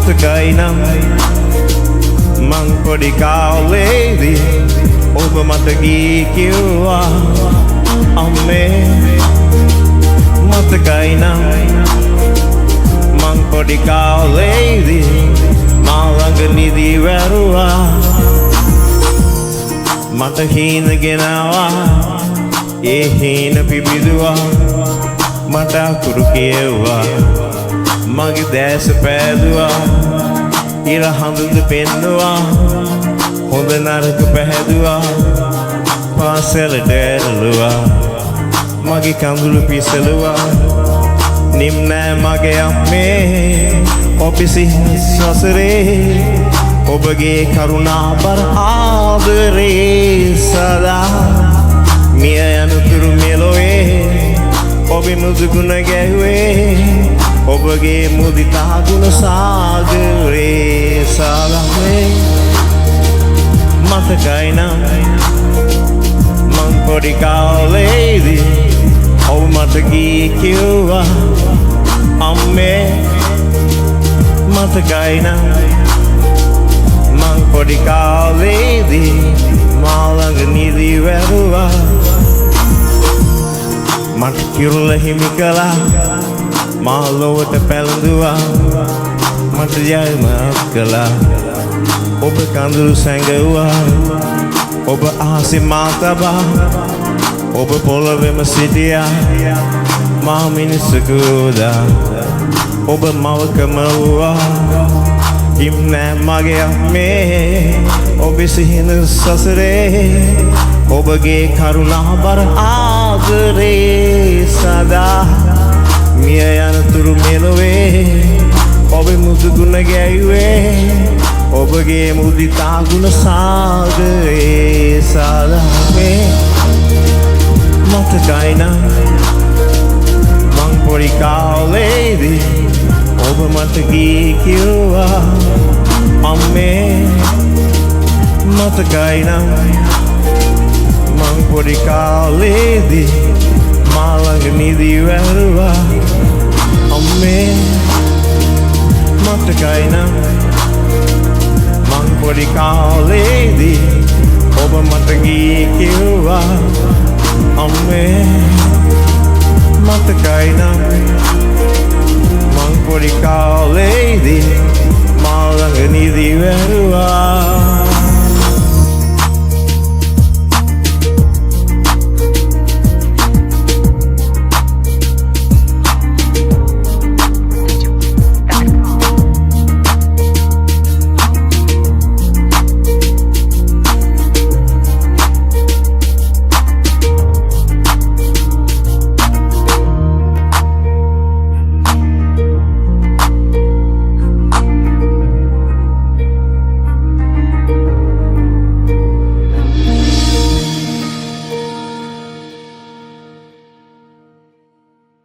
මතකයි නම් මං පොඩි කාලේදී ඔබ මට ගී කිව්වා අම්මේ මතකයි නම් මං පොඩි කාලේදී මා ළඟ නිදි වැරුවා මට හීන ගෙනාවා ඒ හීන පිබිදුවා මට අකුරු කියෙව්වා මගේ දැස පෑදුවා ඉර හඳුද පෙන්නුවා හොඳ නරක පැහැදුවා පාසලට ඇරලුවා මගේ කඳුළු පිසලුවා නිම්නෑ මගේ අම්මේ ඔපිසි සසරේ ඔබගේ කරුණාබර ආදරේ සදා මිය යනුතුරු මෙලොවේ ඔබේ මුදුගුණ ගැහුවේ ඔබගේ මුදිතා ගුණ සාගරේ සාගමේ මතකයි නම් මං පොඩි කාලේදී ඔබ මට ගී කිව්වා අම්මේ මතකයි නම් මං පොඩි කාලේදී මා ළඟ නිදි වැරුවා මට කිරුළ හිමි කළා මා ලොවට පැළඳුවා මට ජයමක් කළා ඔබ කඳුළු සැඟවුවා ඔබ අහසේ මා තබා ඔබ පොළොවේම සිටියා මා මිනිසෙකු වුණා ඔබ මවකම වූවා හිම් නෑ මගේ අම්මේ ඔබේ සිහින සසරේ ඔබගේ කරුණාබර ආදරේ සදා මිය යනතුරු මෙලොවේ ඔබේ මුදුගුණ ගැයුවේ ඔබගේ මුදිතා ගුණ සාගරේ සදාමේ මතකයි නම් මං පොඩි කාලේදී ඔබ මට ගී කිව්වා අම්මේ මතකයි නම් මං පොඩි කාලේදී මා ළඟ නිදි වැරුවා අම්මේ මතකයි නම් මං පොඩි කාලේදී ඔබ මට ගී කිව්වා අම්මේ මතකයි නම් මං පොඩි කාලේදී මා ළඟ නිදි වැරුවා